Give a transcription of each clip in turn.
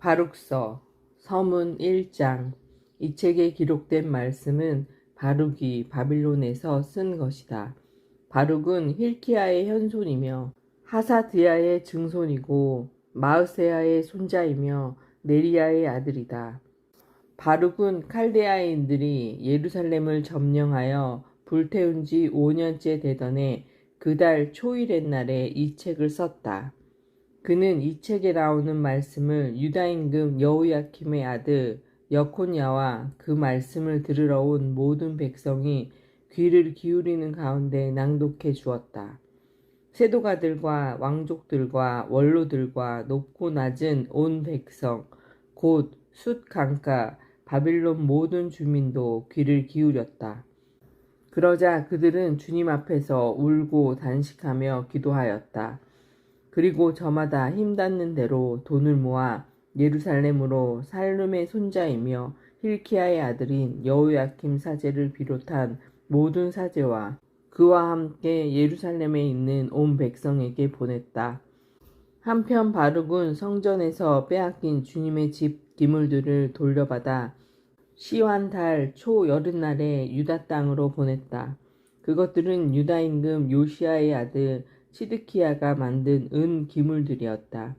바룩서 서문 1장. 이 책에 기록된 말씀은 바룩이 바빌론에서 쓴 것이다. 바룩은 힐키야의 현손이며 하사드야의 증손이고 마으세야의 손자이며 네리야의 아들이다. 바룩은 칼데아인들이 예루살렘을 점령하여 불태운 지 5년째 되던 해 그 달 초일의 날에 이 책을 썼다. 그는 이 책에 나오는 말씀을 유다 임금 여호야킴의 아들 여콘야와 그 말씀을 들으러 온 모든 백성이 귀를 기울이는 가운데 낭독해 주었다. 세도가들과 왕족들과 원로들과 높고 낮은 온 백성 곧 숫 강가 바빌론 모든 주민도 귀를 기울였다. 그러자 그들은 주님 앞에서 울고 단식하며 기도하였다. 그리고 저마다 힘닿는 대로 돈을 모아 예루살렘으로 살룸의 손자이며 힐키야의 아들인 여호야킴 사제를 비롯한 모든 사제와 그와 함께 예루살렘에 있는 온 백성에게 보냈다. 한편 바룩은 성전에서 빼앗긴 주님의 집 기물들을 돌려받아 시완 달 초 여름날에 유다 땅으로 보냈다. 그것들은 유다 임금 요시야의 아들 시드키야가 만든 은 기물들이었다.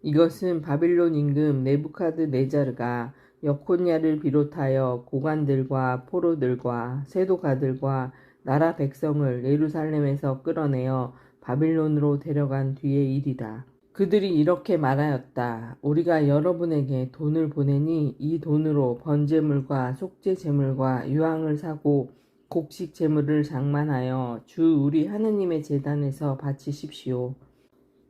이것은 바빌론 임금 네부카드네자르가 여콘야를 비롯하여 고관들과 포로들과 세도가들과 나라 백성을 예루살렘에서 끌어내어 바빌론으로 데려간 뒤의 일이다. 그들이 이렇게 말하였다. 우리가 여러분에게 돈을 보내니 이 돈으로 번제물과 속죄제물과 유황을 사고 곡식 제물을 장만하여 주 우리 하느님의 제단에서 바치십시오.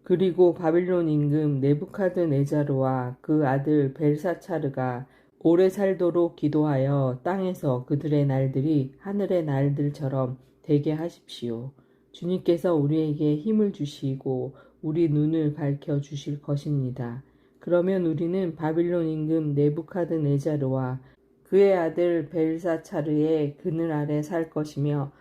그리고 바빌론 임금 네부카드네자르와 그 아들 벨사차르가 오래 살도록 기도하여 땅에서 그들의 날들이 하늘의 날들처럼 되게 하십시오. 주님께서 우리에게 힘을 주시고 우리 눈을 밝혀 주실 것입니다. 그러면 우리는 바빌론 임금 네부카드네자르와 그의 아들 벨사차르의 그늘 아래 살 것이며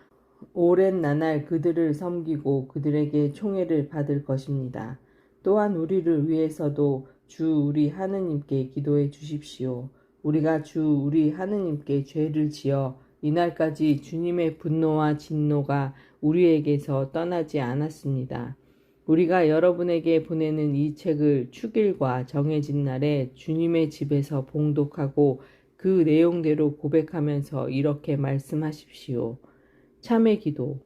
오랜 나날 그들을 섬기고 그들에게 총애를 받을 것입니다. 또한 우리를 위해서도 주 우리 하느님께 기도해 주십시오. 우리가 주 우리 하느님께 죄를 지어 이날까지 주님의 분노와 진노가 우리에게서 떠나지 않았습니다. 우리가 여러분에게 보내는 이 책을 축일과 정해진 날에 주님의 집에서 봉독하고 그 내용대로 고백하면서 이렇게 말씀하십시오. 참회 기도,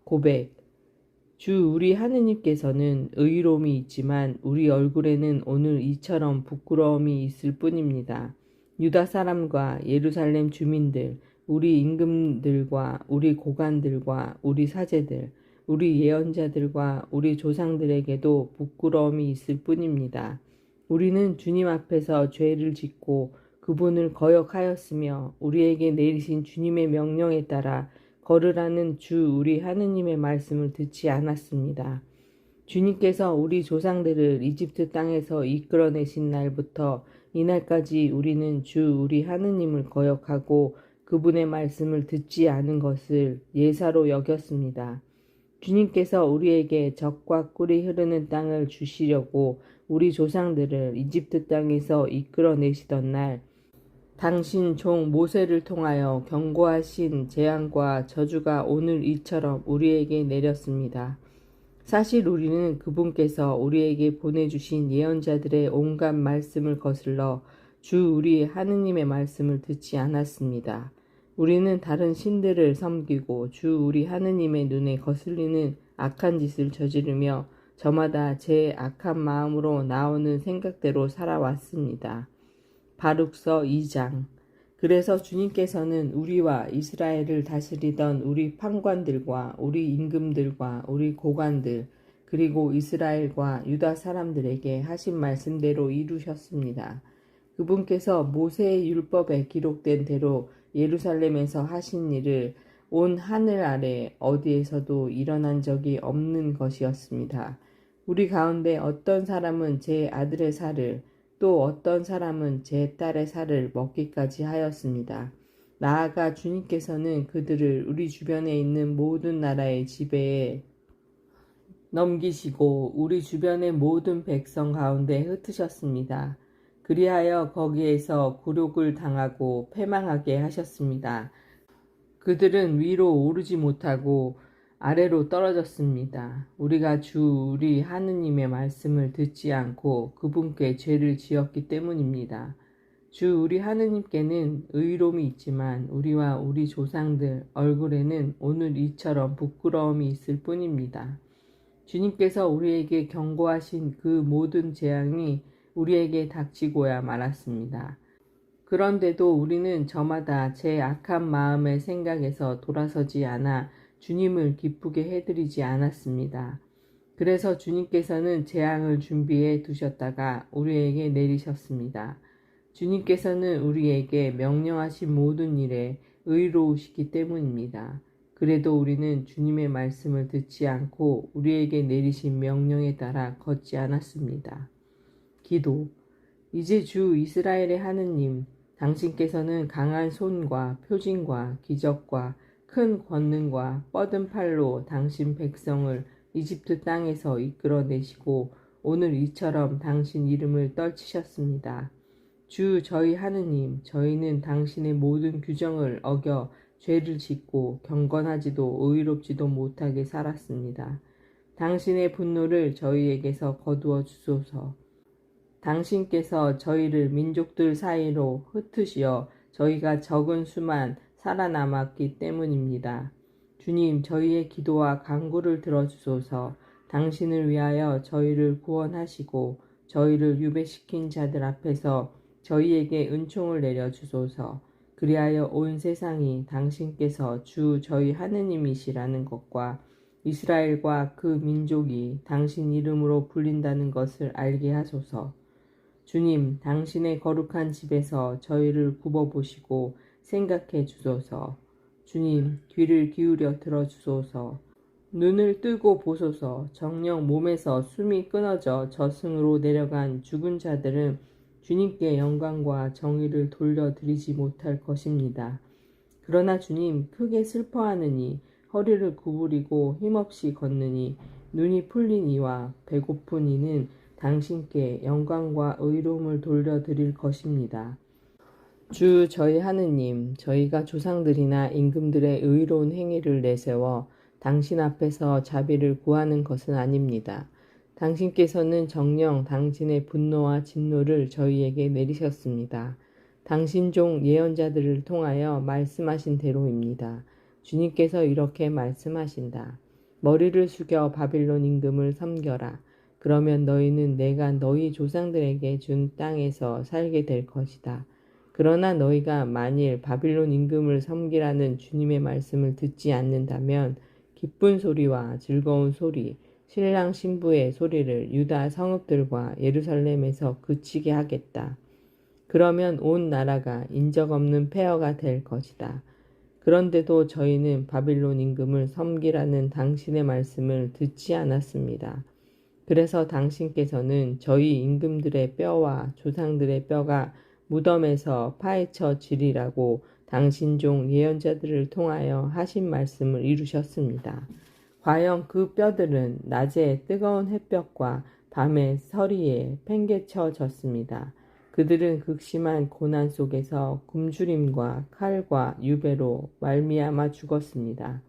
고백. 주 우리 하느님께서는 의로움이 있지만 우리 얼굴에는 오늘 이처럼 부끄러움이 있을 뿐입니다. 유다 사람과 예루살렘 주민들, 우리 임금들과 우리 고관들과 우리 사제들, 우리 예언자들과 우리 조상들에게도 부끄러움이 있을 뿐입니다. 우리는 주님 앞에서 죄를 짓고 그분을 거역하였으며 우리에게 내리신 주님의 명령에 따라 걸으라는 주 우리 하느님의 말씀을 듣지 않았습니다. 주님께서 우리 조상들을 이집트 땅에서 이끌어내신 날부터 이날까지 우리는 주 우리 하느님을 거역하고 그분의 말씀을 듣지 않은 것을 예사로 여겼습니다. 주님께서 우리에게 젖과 꿀이 흐르는 땅을 주시려고 우리 조상들을 이집트 땅에서 이끌어내시던 날 당신 종 모세를 통하여 경고하신 재앙과 저주가 오늘 이처럼 우리에게 내렸습니다. 사실 우리는 그분께서 우리에게 보내주신 예언자들의 온갖 말씀을 거슬러 주 우리 하느님의 말씀을 듣지 않았습니다. 우리는 다른 신들을 섬기고 주 우리 하느님의 눈에 거슬리는 악한 짓을 저지르며 저마다 제 악한 마음으로 나오는 생각대로 살아왔습니다. 바룩서 2장. 그래서 주님께서는 우리와 이스라엘을 다스리던 우리 판관들과 우리 임금들과 우리 고관들 그리고 이스라엘과 유다 사람들에게 하신 말씀대로 이루셨습니다. 그분께서 모세의 율법에 기록된 대로 예루살렘에서 하신 일을 온 하늘 아래 어디에서도 일어난 적이 없는 것이었습니다. 우리 가운데 어떤 사람은 제 아들의 살을 또 어떤 사람은 제 딸의 살을 먹기까지 하였습니다. 나아가 주님께서는 그들을 우리 주변에 있는 모든 나라의 지배에 넘기시고 우리 주변의 모든 백성 가운데 흩으셨습니다. 그리하여 거기에서 굴욕을 당하고 패망하게 하셨습니다. 그들은 위로 오르지 못하고 아래로 떨어졌습니다. 우리가 주 우리 하느님의 말씀을 듣지 않고 그분께 죄를 지었기 때문입니다. 주 우리 하느님께는 의로움이 있지만 우리와 우리 조상들 얼굴에는 오늘 이처럼 부끄러움이 있을 뿐입니다. 주님께서 우리에게 경고하신 그 모든 재앙이 우리에게 닥치고야 말았습니다. 그런데도 우리는 저마다 제 악한 마음의 생각에서 돌아서지 않아 주님을 기쁘게 해드리지 않았습니다. 그래서 주님께서는 재앙을 준비해 두셨다가 우리에게 내리셨습니다. 주님께서는 우리에게 명령하신 모든 일에 의로우시기 때문입니다. 그래도 우리는 주님의 말씀을 듣지 않고 우리에게 내리신 명령에 따라 걷지 않았습니다. 기도. 이제 주 이스라엘의 하느님, 당신께서는 강한 손과 표징과 기적과 큰 권능과 뻗은 팔로 당신 백성을 이집트 땅에서 이끌어내시고 오늘 이처럼 당신 이름을 떨치셨습니다. 주 저희 하느님, 저희는 당신의 모든 규정을 어겨 죄를 짓고 경건하지도 의롭지도 못하게 살았습니다. 당신의 분노를 저희에게서 거두어 주소서. 당신께서 저희를 민족들 사이로 흩으시어 저희가 적은 수만 살아남았기 때문입니다. 주님, 저희의 기도와 간구를 들어주소서. 당신을 위하여 저희를 구원하시고 저희를 유배시킨 자들 앞에서 저희에게 은총을 내려주소서. 그리하여 온 세상이 당신께서 주 저희 하느님이시라는 것과 이스라엘과 그 민족이 당신 이름으로 불린다는 것을 알게 하소서. 주님, 당신의 거룩한 집에서 저희를 굽어보시고 생각해 주소서. 주님, 귀를 기울여 들어주소서. 눈을 뜨고 보소서. 정녕 몸에서 숨이 끊어져 저승으로 내려간 죽은 자들은 주님께 영광과 정의를 돌려드리지 못할 것입니다. 그러나 주님, 크게 슬퍼하느니 허리를 구부리고 힘없이 걷느니 눈이 풀린 이와 배고픈 이는 당신께 영광과 의로움을 돌려드릴 것입니다. 주 저희 하느님, 저희가 조상들이나 임금들의 의로운 행위를 내세워 당신 앞에서 자비를 구하는 것은 아닙니다. 당신께서는 정녕 당신의 분노와 진노를 저희에게 내리셨습니다. 당신 종 예언자들을 통하여 말씀하신 대로입니다. 주님께서 이렇게 말씀하신다. 머리를 숙여 바빌론 임금을 섬겨라. 그러면 너희는 내가 너희 조상들에게 준 땅에서 살게 될 것이다. 그러나 너희가 만일 바빌론 임금을 섬기라는 주님의 말씀을 듣지 않는다면 기쁜 소리와 즐거운 소리, 신랑 신부의 소리를 유다 성읍들과 예루살렘에서 그치게 하겠다. 그러면 온 나라가 인적 없는 폐허가 될 것이다. 그런데도 저희는 바빌론 임금을 섬기라는 당신의 말씀을 듣지 않았습니다. 그래서 당신께서는 저희 임금들의 뼈와 조상들의 뼈가 무덤에서 파헤쳐 지리라고 당신 종 예언자들을 통하여 하신 말씀을 이루셨습니다. 과연 그 뼈들은 낮에 뜨거운 햇볕과 밤에 서리에 팽개쳐졌습니다. 그들은 극심한 고난 속에서 굶주림과 칼과 유배로 말미암아 죽었습니다.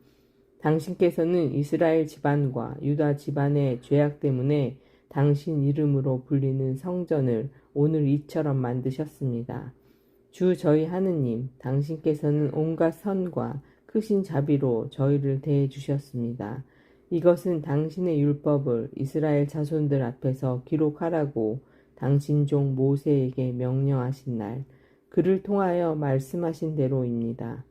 당신께서는 이스라엘 집안과 유다 집안의 죄악 때문에 당신 이름으로 불리는 성전을 오늘 이처럼 만드셨습니다. 주 저희 하느님, 당신께서는 온갖 선과 크신 자비로 저희를 대해 주셨습니다. 이것은 당신의 율법을 이스라엘 자손들 앞에서 기록하라고 당신 종 모세에게 명령하신 날, 그를 통하여 말씀하신 대로입니다.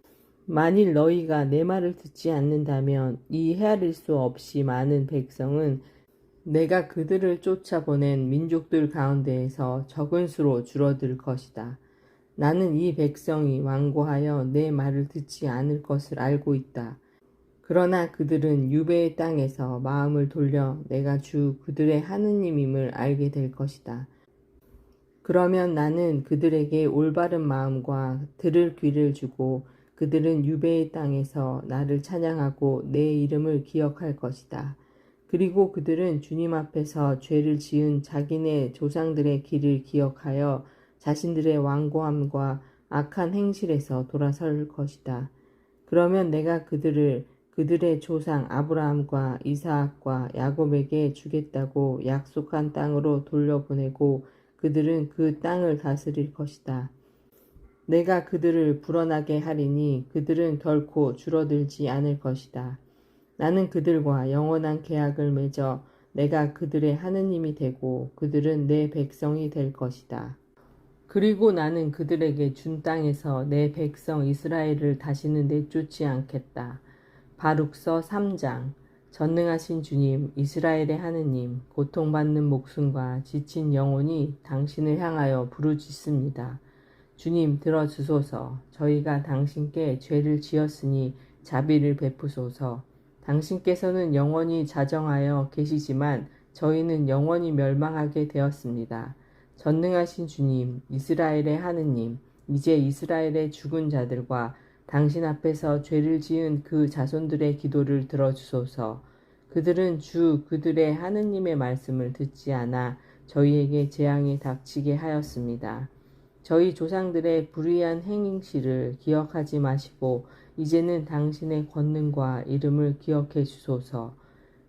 만일 너희가 내 말을 듣지 않는다면 이 헤아릴 수 없이 많은 백성은 내가 그들을 쫓아보낸 민족들 가운데에서 적은 수로 줄어들 것이다. 나는 이 백성이 완고하여 내 말을 듣지 않을 것을 알고 있다. 그러나 그들은 유배의 땅에서 마음을 돌려 내가 주 그들의 하느님임을 알게 될 것이다. 그러면 나는 그들에게 올바른 마음과 들을 귀를 주고 그들은 유배의 땅에서 나를 찬양하고 내 이름을 기억할 것이다. 그리고 그들은 주님 앞에서 죄를 지은 자기네 조상들의 길을 기억하여 자신들의 완고함과 악한 행실에서 돌아설 것이다. 그러면 내가 그들을 그들의 조상 아브라함과 이삭과 야곱에게 주겠다고 약속한 땅으로 돌려보내고 그들은 그 땅을 다스릴 것이다. 내가 그들을 불어나게 하리니 그들은 결코 줄어들지 않을 것이다. 나는 그들과 영원한 계약을 맺어 내가 그들의 하느님이 되고 그들은 내 백성이 될 것이다. 그리고 나는 그들에게 준 땅에서 내 백성 이스라엘을 다시는 내쫓지 않겠다. 바룩서 3장. 전능하신 주님, 이스라엘의 하느님, 고통받는 목숨과 지친 영혼이 당신을 향하여 부르짖습니다. 주님 들어주소서. 저희가 당신께 죄를 지었으니 자비를 베푸소서. 당신께서는 영원히 자정하여 계시지만 저희는 영원히 멸망하게 되었습니다. 전능하신 주님, 이스라엘의 하느님, 이제 이스라엘의 죽은 자들과 당신 앞에서 죄를 지은 그 자손들의 기도를 들어주소서. 그들은 그들의 하느님의 말씀을 듣지 않아 저희에게 재앙이 닥치게 하였습니다. 저희 조상들의 불의한 행실을 기억하지 마시고 이제는 당신의 권능과 이름을 기억해 주소서.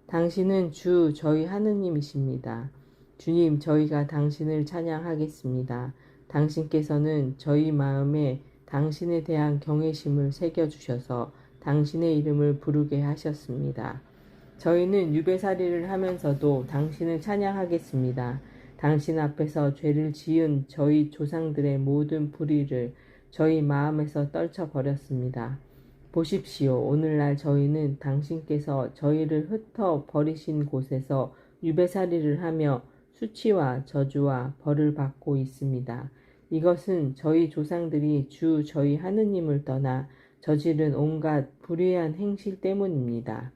당신은 저희 하느님이십니다. 주님, 저희가 당신을 찬양하겠습니다. 당신께서는 저희 마음에 당신에 대한 경외심을 새겨주셔서 당신의 이름을 부르게 하셨습니다. 저희는 유배살이를 하면서도 당신을 찬양하겠습니다. 당신 앞에서 죄를 지은 저희 조상들의 모든 불의를 저희 마음에서 떨쳐버렸습니다. 보십시오. 오늘날 저희는 당신께서 저희를 흩어 버리신 곳에서 유배살이를 하며 수치와 저주와 벌을 받고 있습니다. 이것은 저희 조상들이 저희 하느님을 떠나 저지른 온갖 불의한 행실 때문입니다.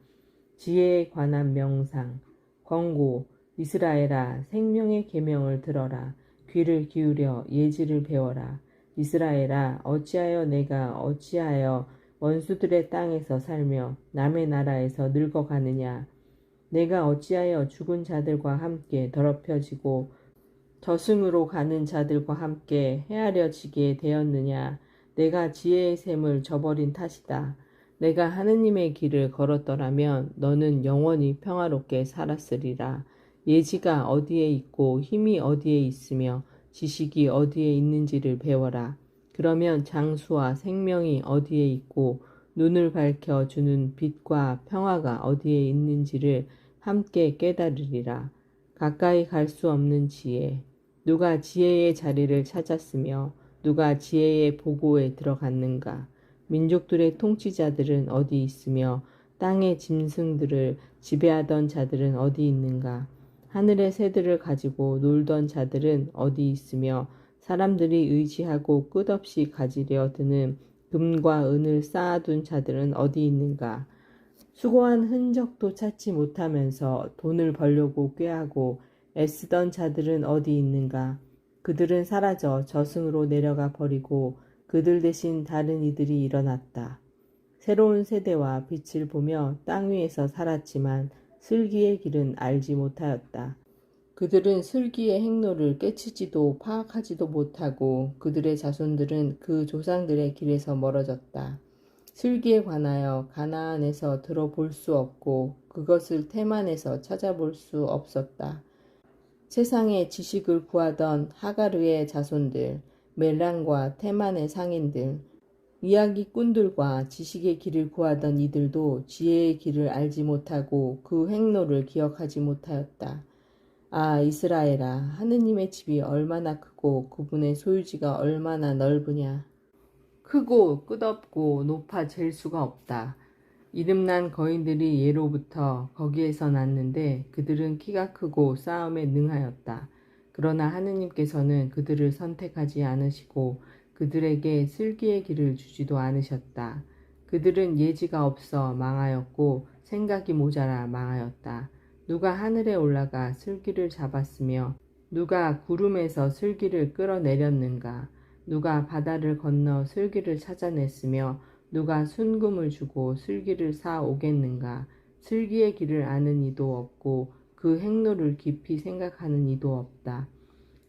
지혜에 관한 명상, 권고, 이스라엘아, 생명의 계명을 들어라. 귀를 기울여 예지를 배워라. 이스라엘아, 어찌하여 원수들의 땅에서 살며 남의 나라에서 늙어가느냐. 내가 어찌하여 죽은 자들과 함께 더럽혀지고 저승으로 가는 자들과 함께 헤아려지게 되었느냐. 내가 지혜의 샘을 저버린 탓이다. 내가 하느님의 길을 걸었더라면 너는 영원히 평화롭게 살았으리라. 예지가 어디에 있고 힘이 어디에 있으며 지식이 어디에 있는지를 배워라. 그러면 장수와 생명이 어디에 있고 눈을 밝혀주는 빛과 평화가 어디에 있는지를 함께 깨달으리라. 가까이 갈 수 없는 지혜. 누가 지혜의 자리를 찾았으며 누가 지혜의 보고에 들어갔는가. 민족들의 통치자들은 어디 있으며 땅의 짐승들을 지배하던 자들은 어디 있는가. 하늘의 새들을 가지고 놀던 자들은 어디 있으며 사람들이 의지하고 끝없이 가지려 드는 금과 은을 쌓아둔 자들은 어디 있는가. 수고한 흔적도 찾지 못하면서 돈을 벌려고 꾀하고 애쓰던 자들은 어디 있는가. 그들은 사라져 저승으로 내려가 버리고 그들 대신 다른 이들이 일어났다. 새로운 세대와 빛을 보며 땅 위에서 살았지만 슬기의 길은 알지 못하였다. 그들은 슬기의 행로를 깨치지도 파악하지도 못하고 그들의 자손들은 그 조상들의 길에서 멀어졌다. 슬기에 관하여 가나안에서 들어볼 수 없고 그것을 테만에서 찾아볼 수 없었다. 세상의 지식을 구하던 하가르의 자손들, 멜랑과 테만의 상인들, 이야기꾼들과 지식의 길을 구하던 이들도 지혜의 길을 알지 못하고 그 행로를 기억하지 못하였다. 아, 이스라엘아, 하느님의 집이 얼마나 크고 그분의 소유지가 얼마나 넓으냐. 크고 끝없고 높아 잴 수가 없다. 이름난 거인들이 예로부터 거기에서 났는데 그들은 키가 크고 싸움에 능하였다. 그러나 하느님께서는 그들을 선택하지 않으시고 그들에게 슬기의 길을 주지도 않으셨다. 그들은 예지가 없어 망하였고 생각이 모자라 망하였다. 누가 하늘에 올라가 슬기를 잡았으며 누가 구름에서 슬기를 끌어내렸는가. 누가 바다를 건너 슬기를 찾아냈으며 누가 순금을 주고 슬기를 사오겠는가. 슬기의 길을 아는 이도 없고 그 행로를 깊이 생각하는 이도 없다.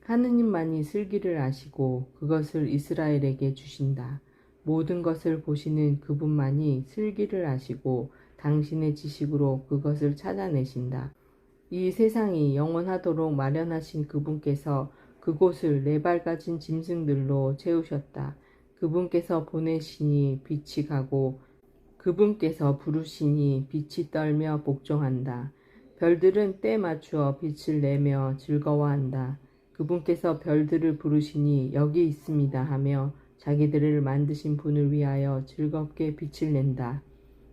하느님만이 슬기를 아시고 그것을 이스라엘에게 주신다. 모든 것을 보시는 그분만이 슬기를 아시고 당신의 지식으로 그것을 찾아내신다. 이 세상이 영원하도록 마련하신 그분께서 그곳을 네 발 가진 짐승들로 채우셨다. 그분께서 보내시니 빛이 가고 그분께서 부르시니 빛이 떨며 복종한다. 별들은 때 맞추어 빛을 내며 즐거워한다. 그분께서 별들을 부르시니 여기 있습니다 하며 자기들을 만드신 분을 위하여 즐겁게 빛을 낸다.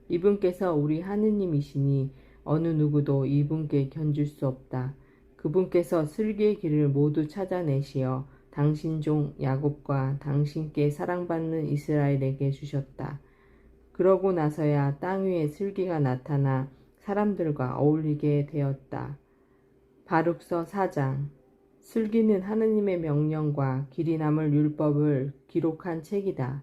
이분께서 우리 하느님이시니 어느 누구도 이분께 견줄 수 없다. 그분께서 슬기의 길을 모두 찾아내시어 당신 종 야곱과 당신께 사랑받는 이스라엘에게 주셨다. 그러고 나서야 땅 위에 슬기가 나타나 사람들과 어울리게 되었다. 바룩서 4장. 슬기는 하느님의 명령과 길이 남을 율법을 기록한 책이다.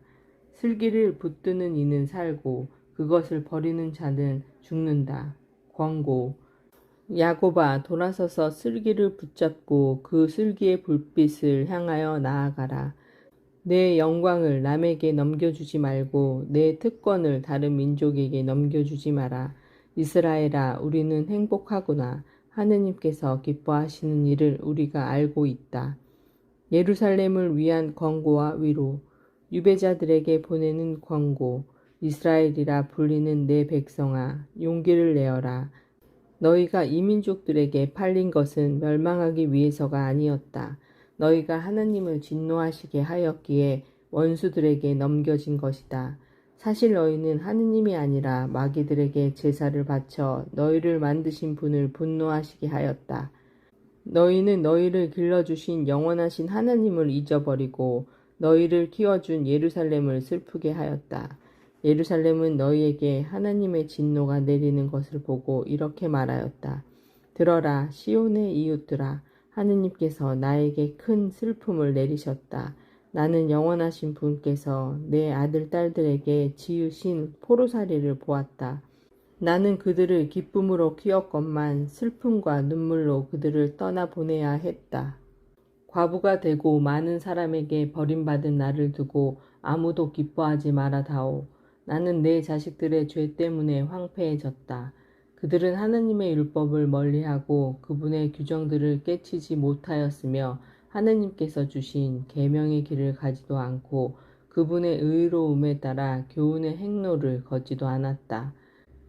슬기를 붙드는 이는 살고 그것을 버리는 자는 죽는다. 권고. 야곱아, 돌아서서 슬기를 붙잡고 그 슬기의 불빛을 향하여 나아가라. 내 영광을 남에게 넘겨주지 말고 내 특권을 다른 민족에게 넘겨주지 마라. 이스라엘아, 우리는 행복하구나. 하느님께서 기뻐하시는 일을 우리가 알고 있다. 예루살렘을 위한 권고와 위로, 유배자들에게 보내는 권고, 이스라엘이라 불리는 내 백성아, 용기를 내어라. 너희가 이민족들에게 팔린 것은 멸망하기 위해서가 아니었다. 너희가 하나님을 진노하시게 하였기에 원수들에게 넘겨진 것이다. 사실 너희는 하느님이 아니라 마귀들에게 제사를 바쳐 너희를 만드신 분을 분노하시게 하였다. 너희는 너희를 길러주신 영원하신 하나님을 잊어버리고 너희를 키워준 예루살렘을 슬프게 하였다. 예루살렘은 너희에게 하나님의 진노가 내리는 것을 보고 이렇게 말하였다. 들어라, 시온의 이웃들아, 하느님께서 나에게 큰 슬픔을 내리셨다. 나는 영원하신 분께서 내 아들 딸들에게 지으신 포로살이를 보았다. 나는 그들을 기쁨으로 키웠건만 슬픔과 눈물로 그들을 떠나보내야 했다. 과부가 되고 많은 사람에게 버림받은 나를 두고 아무도 기뻐하지 말아다오. 나는 내 자식들의 죄 때문에 황폐해졌다. 그들은 하느님의 율법을 멀리하고 그분의 규정들을 깨치지 못하였으며 하느님께서 주신 계명의 길을 가지도 않고 그분의 의로움에 따라 교훈의 행로를 걷지도 않았다.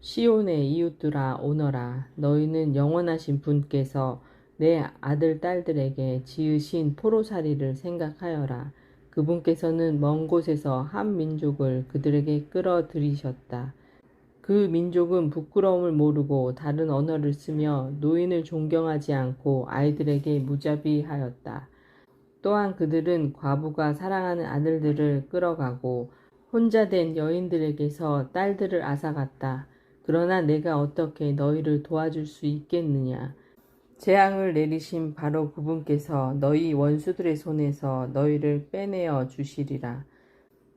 시온의 이웃들아, 오너라. 너희는 영원하신 분께서 내 아들 딸들에게 지으신 포로살이를 생각하여라. 그분께서는 먼 곳에서 한 민족을 그들에게 끌어들이셨다. 그 민족은 부끄러움을 모르고 다른 언어를 쓰며 노인을 존경하지 않고 아이들에게 무자비하였다. 또한 그들은 과부가 사랑하는 아들들을 끌어가고 혼자 된 여인들에게서 딸들을 앗아갔다. 그러나 내가 어떻게 너희를 도와줄 수 있겠느냐. 재앙을 내리신 바로 그분께서 너희 원수들의 손에서 너희를 빼내어 주시리라.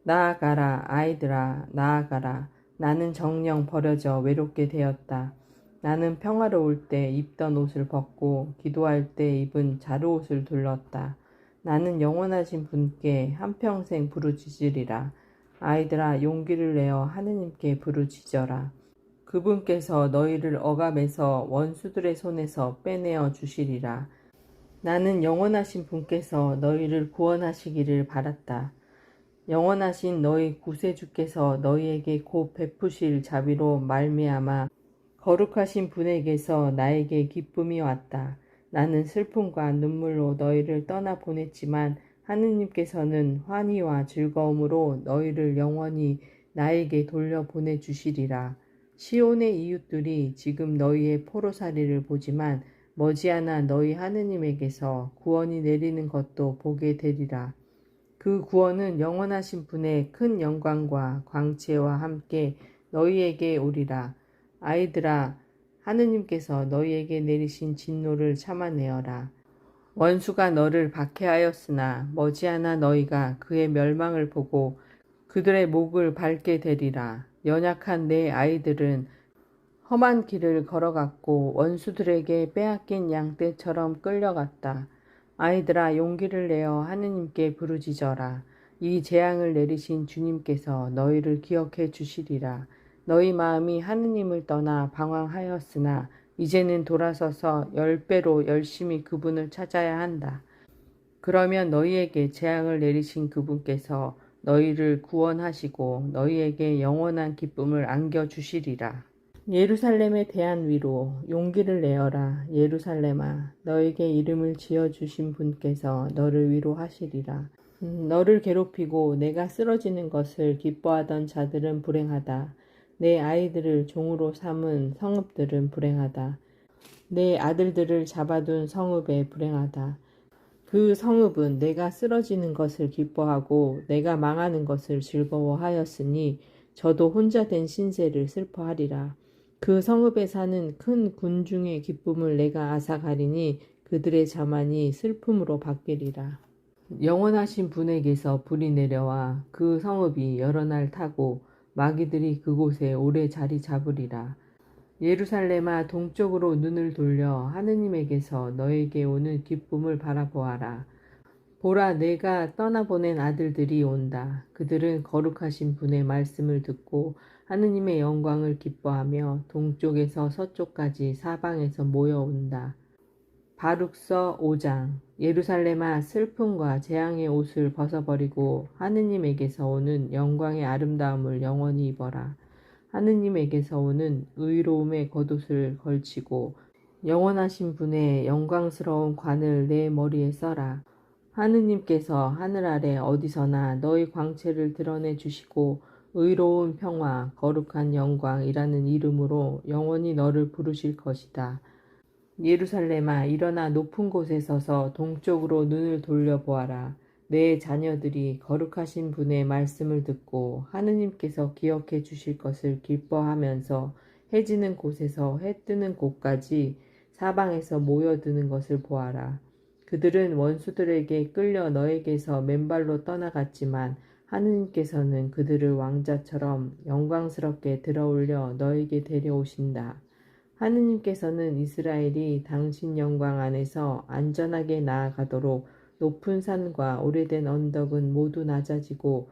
나아가라, 아이들아, 나아가라. 나는 정령 버려져 외롭게 되었다. 나는 평화로울 때 입던 옷을 벗고 기도할 때 입은 자루옷을 둘렀다. 나는 영원하신 분께 한평생 부르짖으리라. 아이들아, 용기를 내어 하느님께 부르짖어라. 그분께서 너희를 억압해서 원수들의 손에서 빼내어 주시리라. 나는 영원하신 분께서 너희를 구원하시기를 바랐다. 영원하신 너희 구세주께서 너희에게 곧 베푸실 자비로 말미암아 거룩하신 분에게서 나에게 기쁨이 왔다. 나는 슬픔과 눈물로 너희를 떠나 보냈지만 하느님께서는 환희와 즐거움으로 너희를 영원히 나에게 돌려 보내주시리라. 시온의 이웃들이 지금 너희의 포로살이를 보지만 머지않아 너희 하느님에게서 구원이 내리는 것도 보게 되리라. 그 구원은 영원하신 분의 큰 영광과 광채와 함께 너희에게 오리라. 아이들아, 하느님께서 너희에게 내리신 진노를 참아내어라. 원수가 너를 박해하였으나 머지않아 너희가 그의 멸망을 보고 그들의 목을 밟게 되리라. 연약한 내 아이들은 험한 길을 걸어갔고 원수들에게 빼앗긴 양떼처럼 끌려갔다. 아이들아, 용기를 내어 하느님께 부르짖어라. 이 재앙을 내리신 주님께서 너희를 기억해 주시리라. 너희 마음이 하느님을 떠나 방황하였으나 이제는 돌아서서 10배로 열심히 그분을 찾아야 한다. 그러면 너희에게 재앙을 내리신 그분께서 너희를 구원하시고 너희에게 영원한 기쁨을 안겨주시리라. 예루살렘에 대한 위로. 용기를 내어라. 예루살렘아, 너에게 이름을 지어주신 분께서 너를 위로하시리라. 너를 괴롭히고 내가 쓰러지는 것을 기뻐하던 자들은 불행하다. 내 아이들을 종으로 삼은 성읍들은 불행하다. 내 아들들을 잡아둔 성읍에 불행하다. 그 성읍은 내가 쓰러지는 것을 기뻐하고 내가 망하는 것을 즐거워하였으니 저도 혼자 된 신세를 슬퍼하리라. 그 성읍에 사는 큰 군중의 기쁨을 내가 앗아가리니 그들의 자만이 슬픔으로 바뀌리라. 영원하신 분에게서 불이 내려와 그 성읍이 여러 날 타고 마귀들이 그곳에 오래 자리 잡으리라. 예루살렘아, 동쪽으로 눈을 돌려 하느님에게서 너에게 오는 기쁨을 바라보아라. 보라, 내가 떠나보낸 아들들이 온다. 그들은 거룩하신 분의 말씀을 듣고 하느님의 영광을 기뻐하며 동쪽에서 서쪽까지 사방에서 모여온다. 바룩서 5장. 예루살렘아, 슬픔과 재앙의 옷을 벗어버리고 하느님에게서 오는 영광의 아름다움을 영원히 입어라. 하느님에게서 오는 의로움의 겉옷을 걸치고 영원하신 분의 영광스러운 관을 내 머리에 써라. 하느님께서 하늘 아래 어디서나 너희 광채를 드러내 주시고 의로운 평화, 거룩한 영광이라는 이름으로 영원히 너를 부르실 것이다. 예루살렘아, 일어나 높은 곳에 서서 동쪽으로 눈을 돌려보아라. 내 자녀들이 거룩하신 분의 말씀을 듣고 하느님께서 기억해 주실 것을 기뻐하면서 해 지는 곳에서 해 뜨는 곳까지 사방에서 모여드는 것을 보아라. 그들은 원수들에게 끌려 너에게서 맨발로 떠나갔지만 하느님께서는 그들을 왕자처럼 영광스럽게 들어올려 너에게 데려오신다. 하느님께서는 이스라엘이 당신 영광 안에서 안전하게 나아가도록 높은 산과 오래된 언덕은 모두 낮아지고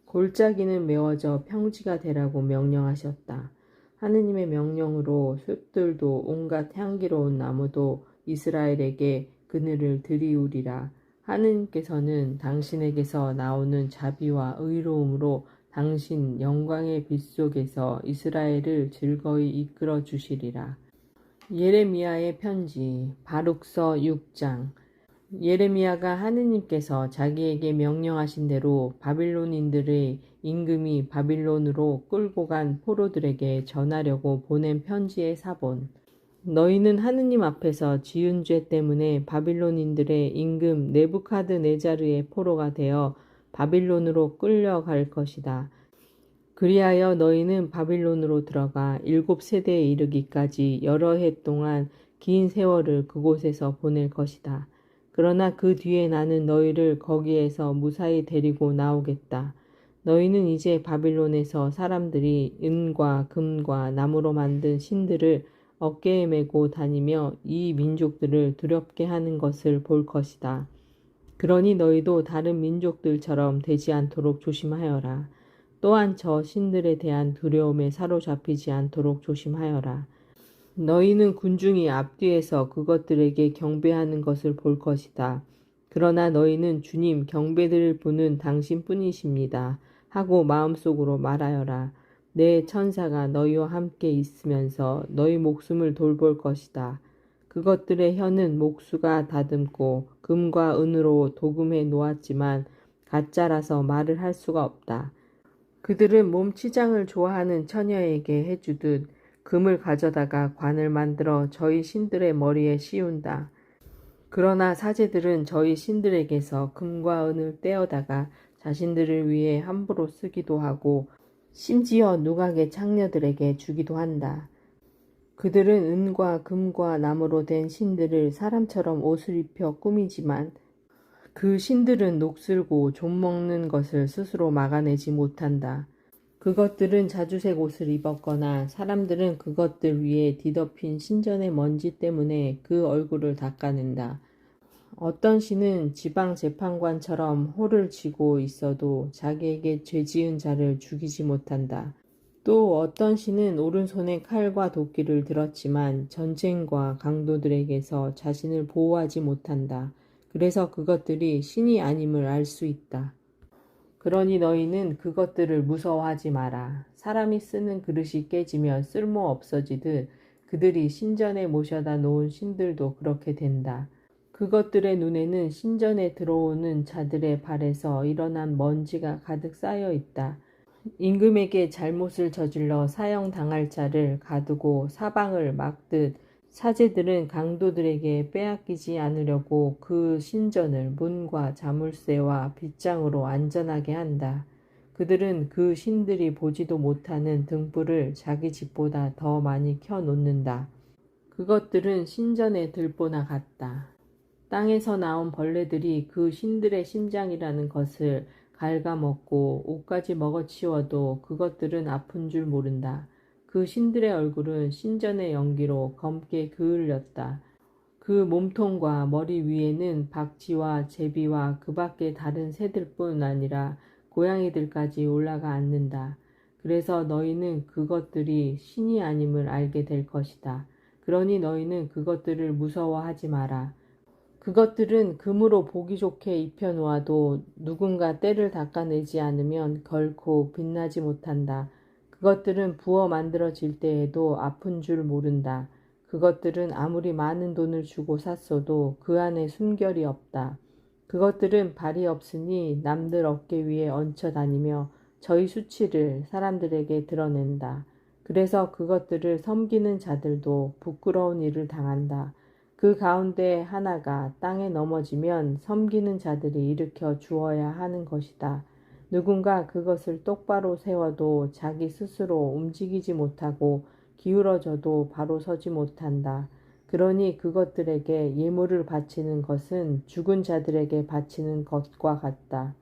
골짜기는 메워져 평지가 되라고 명령하셨다. 하느님의 명령으로 숲들도 온갖 향기로운 나무도 이스라엘에게 그늘을 들이우리라. 하느님께서는 당신에게서 나오는 자비와 의로움으로 당신 영광의 빛 속에서 이스라엘을 즐거이 이끌어 주시리라. 예레미야의 편지. 바룩서 6장. 예레미야가 하느님께서 자기에게 명령하신 대로 바빌론인들의 임금이 바빌론으로 끌고 간 포로들에게 전하려고 보낸 편지의 사본. 너희는 하느님 앞에서 지은 죄 때문에 바빌론인들의 임금 네부카드네자르의 포로가 되어 바빌론으로 끌려갈 것이다. 그리하여 너희는 바빌론으로 들어가 7세대에 이르기까지 여러 해 동안 긴 세월을 그곳에서 보낼 것이다. 그러나 그 뒤에 나는 너희를 거기에서 무사히 데리고 나오겠다. 너희는 이제 바빌론에서 사람들이 은과 금과 나무로 만든 신들을 어깨에 메고 다니며 이 민족들을 두렵게 하는 것을 볼 것이다. 그러니 너희도 다른 민족들처럼 되지 않도록 조심하여라. 또한 저 신들에 대한 두려움에 사로잡히지 않도록 조심하여라. 너희는 군중이 앞뒤에서 그것들에게 경배하는 것을 볼 것이다. 그러나 너희는 주님 경배드릴 분은 당신뿐이십니다. 하고 마음속으로 말하여라. 내 천사가 너희와 함께 있으면서 너희 목숨을 돌볼 것이다. 그것들의 혀는 목수가 다듬고 금과 은으로 도금해 놓았지만 가짜라서 말을 할 수가 없다. 그들은 몸 치장을 좋아하는 처녀에게 해주듯 금을 가져다가 관을 만들어 저희 신들의 머리에 씌운다. 그러나 사제들은 저희 신들에게서 금과 은을 떼어다가 자신들을 위해 함부로 쓰기도 하고 심지어 누각의 창녀들에게 주기도 한다. 그들은 은과 금과 나무로 된 신들을 사람처럼 옷을 입혀 꾸미지만 그 신들은 녹슬고 좀먹는 것을 스스로 막아내지 못한다. 그것들은 자주색 옷을 입었거나 사람들은 그것들 위에 뒤덮인 신전의 먼지 때문에 그 얼굴을 닦아낸다. 어떤 신은 지방재판관처럼 호를 쥐고 있어도 자기에게 죄지은 자를 죽이지 못한다. 또 어떤 신은 오른손에 칼과 도끼를 들었지만 전쟁과 강도들에게서 자신을 보호하지 못한다. 그래서 그것들이 신이 아님을 알 수 있다. 그러니 너희는 그것들을 무서워하지 마라. 사람이 쓰는 그릇이 깨지며 쓸모 없어지듯 그들이 신전에 모셔다 놓은 신들도 그렇게 된다. 그것들의 눈에는 신전에 들어오는 자들의 발에서 일어난 먼지가 가득 쌓여 있다. 임금에게 잘못을 저질러 사형당할 자를 가두고 사방을 막듯 사제들은 강도들에게 빼앗기지 않으려고 그 신전을 문과 자물쇠와 빗장으로 안전하게 한다. 그들은 그 신들이 보지도 못하는 등불을 자기 집보다 더 많이 켜놓는다. 그것들은 신전의 들보나 같다. 땅에서 나온 벌레들이 그 신들의 심장이라는 것을 갉아먹고 옷까지 먹어치워도 그것들은 아픈 줄 모른다. 그 신들의 얼굴은 신전의 연기로 검게 그을렸다. 그 몸통과 머리 위에는 박쥐와 제비와 그 밖의 다른 새들뿐 아니라 고양이들까지 올라가 앉는다. 그래서 너희는 그것들이 신이 아님을 알게 될 것이다. 그러니 너희는 그것들을 무서워하지 마라. 그것들은 금으로 보기 좋게 입혀놓아도 누군가 때를 닦아내지 않으면 결코 빛나지 못한다. 그것들은 부어 만들어질 때에도 아픈 줄 모른다. 그것들은 아무리 많은 돈을 주고 샀어도 그 안에 숨결이 없다. 그것들은 발이 없으니 남들 어깨 위에 얹혀 다니며 저희 수치를 사람들에게 드러낸다. 그래서 그것들을 섬기는 자들도 부끄러운 일을 당한다. 그 가운데 하나가 땅에 넘어지면 섬기는 자들이 일으켜 주어야 하는 것이다. 누군가 그것을 똑바로 세워도 자기 스스로 움직이지 못하고 기울어져도 바로 서지 못한다. 그러니 그것들에게 예물을 바치는 것은 죽은 자들에게 바치는 것과 같다.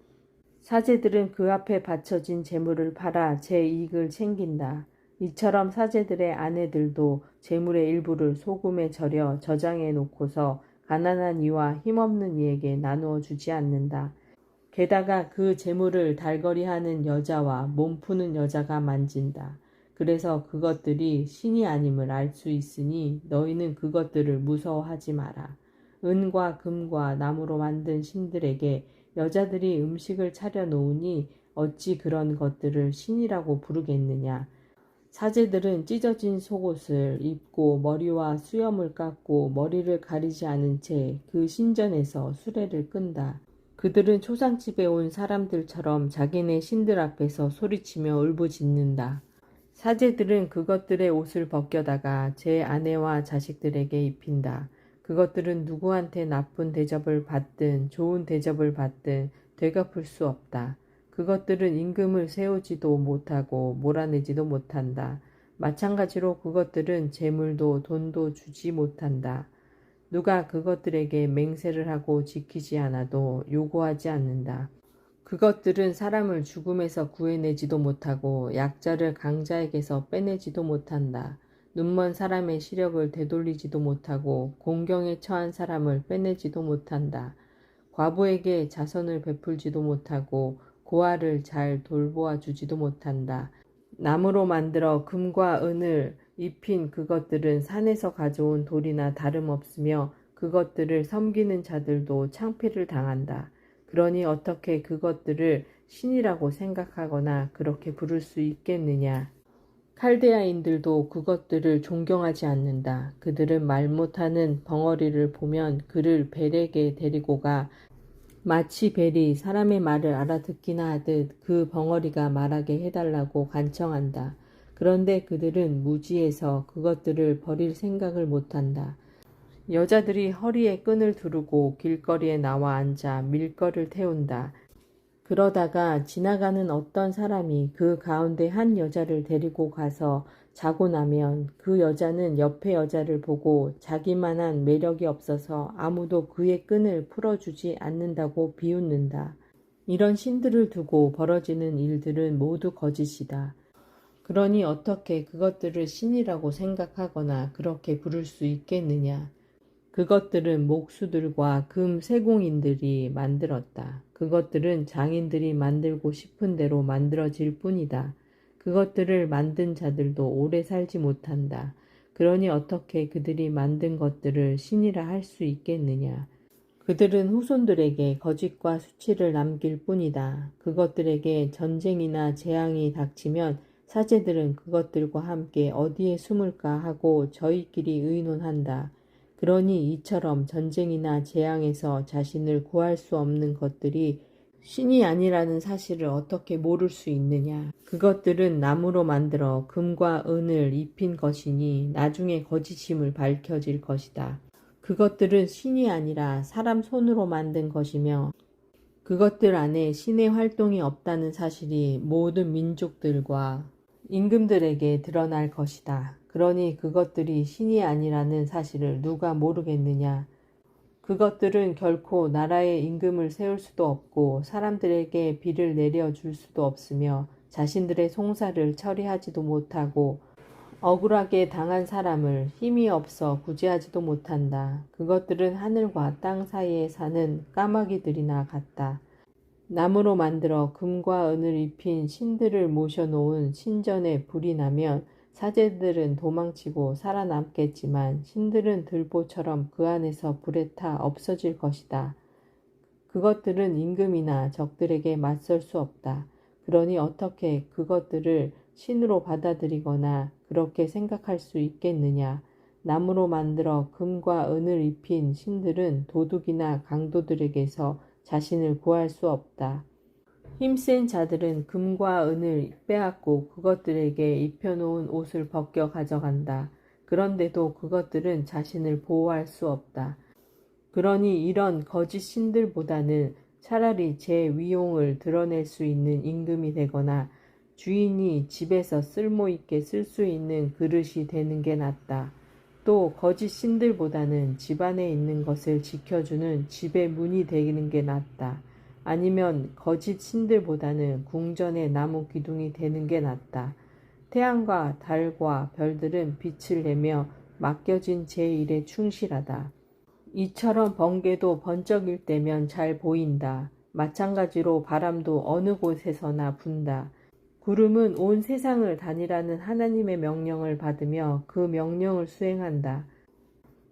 사제들은 그 앞에 바쳐진 재물을 팔아 제 이익을 챙긴다. 이처럼 사제들의 아내들도 재물의 일부를 소금에 절여 저장해 놓고서 가난한 이와 힘없는 이에게 나누어 주지 않는다. 게다가 그 재물을 달거리하는 여자와 몸 푸는 여자가 만진다. 그래서 그것들이 신이 아님을 알 수 있으니 너희는 그것들을 무서워하지 마라. 은과 금과 나무로 만든 신들에게 여자들이 음식을 차려 놓으니 어찌 그런 것들을 신이라고 부르겠느냐. 사제들은 찢어진 속옷을 입고 머리와 수염을 깎고 머리를 가리지 않은 채 그 신전에서 수레를 끈다. 그들은 초상집에 온 사람들처럼 자기네 신들 앞에서 소리치며 울부짖는다. 사제들은 그것들의 옷을 벗겨다가 제 아내와 자식들에게 입힌다. 그것들은 누구한테 나쁜 대접을 받든 좋은 대접을 받든 되갚을 수 없다. 그것들은 임금을 세우지도 못하고 몰아내지도 못한다. 마찬가지로 그것들은 재물도 돈도 주지 못한다. 누가 그것들에게 맹세를 하고 지키지 않아도 요구하지 않는다. 그것들은 사람을 죽음에서 구해내지도 못하고 약자를 강자에게서 빼내지도 못한다. 눈먼 사람의 시력을 되돌리지도 못하고 공경에 처한 사람을 빼내지도 못한다. 과부에게 자선을 베풀지도 못하고 고아를 잘 돌보아 주지도 못한다. 나무로 만들어 금과 은을 입힌 그것들은 산에서 가져온 돌이나 다름없으며 그것들을 섬기는 자들도 창피를 당한다. 그러니 어떻게 그것들을 신이라고 생각하거나 그렇게 부를 수 있겠느냐. 칼데아인들도 그것들을 존경하지 않는다. 그들은 말 못하는 벙어리를 보면 그를 벨에게 데리고 가 마치 벨이 사람의 말을 알아듣기나 하듯 그 벙어리가 말하게 해달라고 간청한다. 그런데 그들은 무지해서 그것들을 버릴 생각을 못한다. 여자들이 허리에 끈을 두르고 길거리에 나와 앉아 밀거를 태운다. 그러다가 지나가는 어떤 사람이 그 가운데 한 여자를 데리고 가서 자고 나면 그 여자는 옆의 여자를 보고 자기만한 매력이 없어서 아무도 그의 끈을 풀어주지 않는다고 비웃는다. 이런 신들을 두고 벌어지는 일들은 모두 거짓이다. 그러니 어떻게 그것들을 신이라고 생각하거나 그렇게 부를 수 있겠느냐. 그것들은 목수들과 금 세공인들이 만들었다. 그것들은 장인들이 만들고 싶은 대로 만들어질 뿐이다. 그것들을 만든 자들도 오래 살지 못한다. 그러니 어떻게 그들이 만든 것들을 신이라 할 수 있겠느냐. 그들은 후손들에게 거짓과 수치를 남길 뿐이다. 그것들에게 전쟁이나 재앙이 닥치면 사제들은 그것들과 함께 어디에 숨을까 하고 저희끼리 의논한다. 그러니 이처럼 전쟁이나 재앙에서 자신을 구할 수 없는 것들이 신이 아니라는 사실을 어떻게 모를 수 있느냐. 그것들은 나무로 만들어 금과 은을 입힌 것이니 나중에 거짓임을 밝혀질 것이다. 그것들은 신이 아니라 사람 손으로 만든 것이며 그것들 안에 신의 활동이 없다는 사실이 모든 민족들과 임금들에게 드러날 것이다. 그러니 그것들이 신이 아니라는 사실을 누가 모르겠느냐. 그것들은 결코 나라에 임금을 세울 수도 없고 사람들에게 비를 내려줄 수도 없으며 자신들의 송사를 처리하지도 못하고 억울하게 당한 사람을 힘이 없어 구제하지도 못한다. 그것들은 하늘과 땅 사이에 사는 까마귀들이나 같다. 나무로 만들어 금과 은을 입힌 신들을 모셔놓은 신전에 불이 나면 사제들은 도망치고 살아남겠지만 신들은 들보처럼 그 안에서 불에 타 없어질 것이다. 그것들은 임금이나 적들에게 맞설 수 없다. 그러니 어떻게 그것들을 신으로 받아들이거나 그렇게 생각할 수 있겠느냐. 나무로 만들어 금과 은을 입힌 신들은 도둑이나 강도들에게서 자신을 구할 수 없다. 힘센 자들은 금과 은을 빼앗고 그것들에게 입혀놓은 옷을 벗겨 가져간다. 그런데도 그것들은 자신을 보호할 수 없다. 그러니 이런 거짓 신들보다는 차라리 제 위용을 드러낼 수 있는 임금이 되거나 주인이 집에서 쓸모있게 쓸 수 있는 그릇이 되는 게 낫다. 또 거짓 신들보다는 집안에 있는 것을 지켜주는 집의 문이 되는 게 낫다. 아니면 거짓 신들보다는 궁전의 나무 기둥이 되는 게 낫다. 태양과 달과 별들은 빛을 내며 맡겨진 제 일에 충실하다. 이처럼 번개도 번쩍일 때면 잘 보인다. 마찬가지로 바람도 어느 곳에서나 분다. 구름은 온 세상을 다니라는 하나님의 명령을 받으며 그 명령을 수행한다.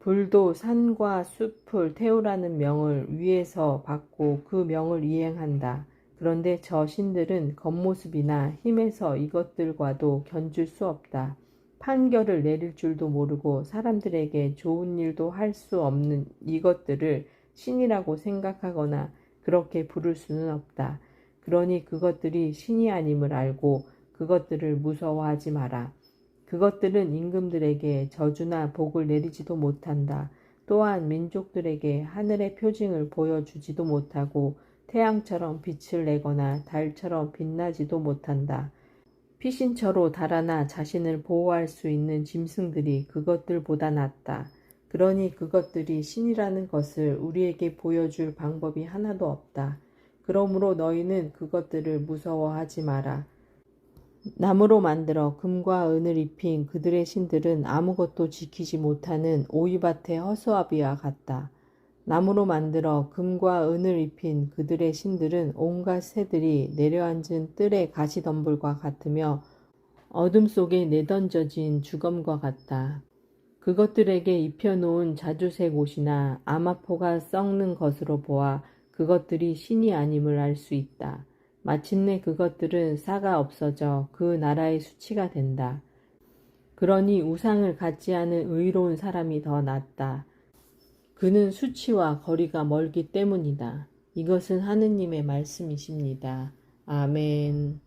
불도 산과 숲을 태우라는 명을 위에서 받고 그 명을 이행한다. 그런데 저 신들은 겉모습이나 힘에서 이것들과도 견줄 수 없다. 판결을 내릴 줄도 모르고 사람들에게 좋은 일도 할 수 없는 이것들을 신이라고 생각하거나 그렇게 부를 수는 없다. 그러니 그것들이 신이 아님을 알고 그것들을 무서워하지 마라. 그것들은 임금들에게 저주나 복을 내리지도 못한다. 또한 민족들에게 하늘의 표징을 보여주지도 못하고 태양처럼 빛을 내거나 달처럼 빛나지도 못한다. 피신처로 달아나 자신을 보호할 수 있는 짐승들이 그것들보다 낫다. 그러니 그것들이 신이라는 것을 우리에게 보여줄 방법이 하나도 없다. 그러므로 너희는 그것들을 무서워하지 마라. 나무로 만들어 금과 은을 입힌 그들의 신들은 아무것도 지키지 못하는 오이밭의 허수아비와 같다. 나무로 만들어 금과 은을 입힌 그들의 신들은 온갖 새들이 내려앉은 뜰의 가시덤불과 같으며 어둠 속에 내던져진 주검과 같다. 그것들에게 입혀놓은 자주색 옷이나 아마포가 썩는 것으로 보아 그것들이 신이 아님을 알 수 있다. 마침내 그것들은 싹아 없어져 그 나라의 수치가 된다. 그러니 우상을 갖지 않은 의로운 사람이 더 낫다. 그는 수치와 거리가 멀기 때문이다. 이것은 하느님의 말씀이십니다. 아멘.